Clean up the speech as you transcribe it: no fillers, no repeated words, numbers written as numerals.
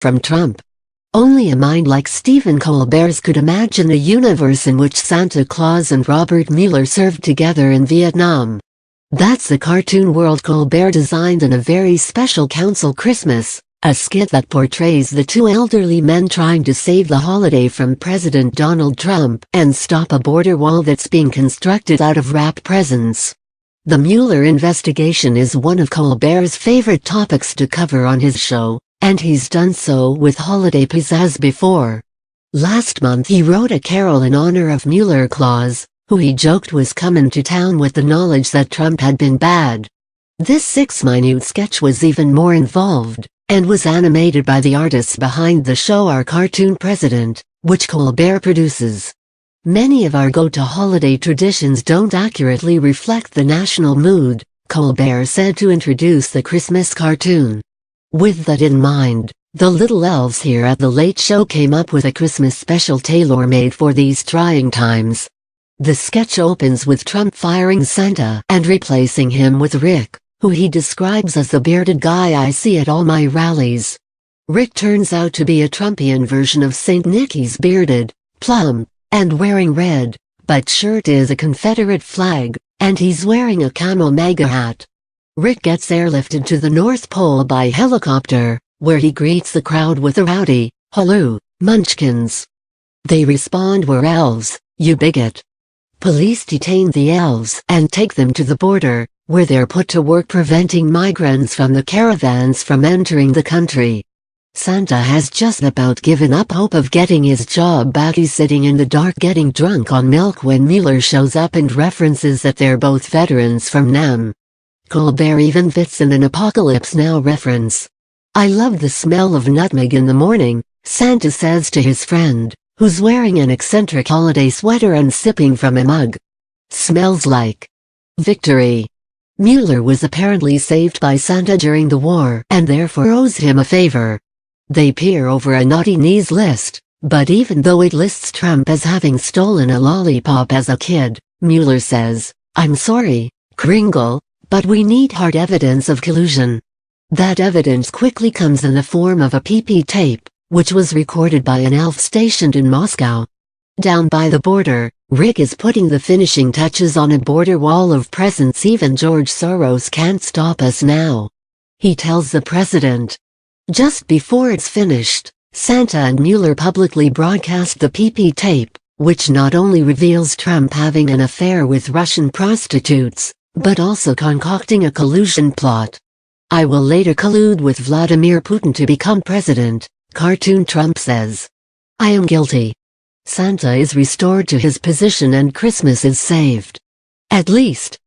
from Trump. Only a mind like Stephen Colbert's could imagine a universe in which Santa Claus and Robert Mueller served together in Vietnam. That's the cartoon world Colbert designed in a very special Counsel Christmas, a skit that portrays the two elderly men trying to save the holiday from President Donald Trump and stop a border wall that's being constructed out of wrapped presents. The Mueller investigation is one of Colbert's favorite topics to cover on his show, and he's done so with holiday pizzazz before. Last month he wrote a carol in honor of Mueller Claus, who he joked was coming to town with the knowledge that Trump had been bad. This 6-minute sketch was even more involved, and was animated by the artists behind the show Our Cartoon President, which Colbert produces. Many of our go-to-holiday traditions don't accurately reflect the national mood, Colbert said to introduce the Christmas cartoon. With that in mind, the little elves here at The Late Show came up with a Christmas special tailor-made for these trying times. The sketch opens with Trump firing Santa and replacing him with Rick, who he describes as the bearded guy I see at all my rallies. Rick turns out to be a Trumpian version of St. Nicky's bearded, plump, and wearing red, but shirt is a Confederate flag, and he's wearing a camo MAGA hat. Rick gets airlifted to the North Pole by helicopter, where he greets the crowd with a rowdy, "Hello, Munchkins." They respond, "We're elves, you bigot." Police detain the elves and take them to the border, where they're put to work preventing migrants from the caravans from entering the country. Santa has just about given up hope of getting his job back. He's sitting in the dark getting drunk on milk when Mueller shows up and references that they're both veterans from Nam. Colbert even fits in an Apocalypse Now reference. "I love the smell of nutmeg in the morning," Santa says to his friend, who's wearing an eccentric holiday sweater and sipping from a mug. "Smells like victory." Mueller was apparently saved by Santa during the war and therefore owes him a favor. They peer over a naughty knees list, but even though it lists Trump as having stolen a lollipop as a kid, Mueller says, "I'm sorry, Kringle, but we need hard evidence of collusion." That evidence quickly comes in the form of a PP tape, which was recorded by an elf stationed in Moscow. Down by the border, Rick is putting the finishing touches on a border wall of presents. "Even George Soros can't stop us now," he tells the president. Just before it's finished, Santa and Mueller publicly broadcast the PP tape, which not only reveals Trump having an affair with Russian prostitutes, but also concocting a collusion plot. "I will later collude with Vladimir Putin to become president," cartoon Trump says. "I am guilty." Santa is restored to his position and Christmas is saved. At least,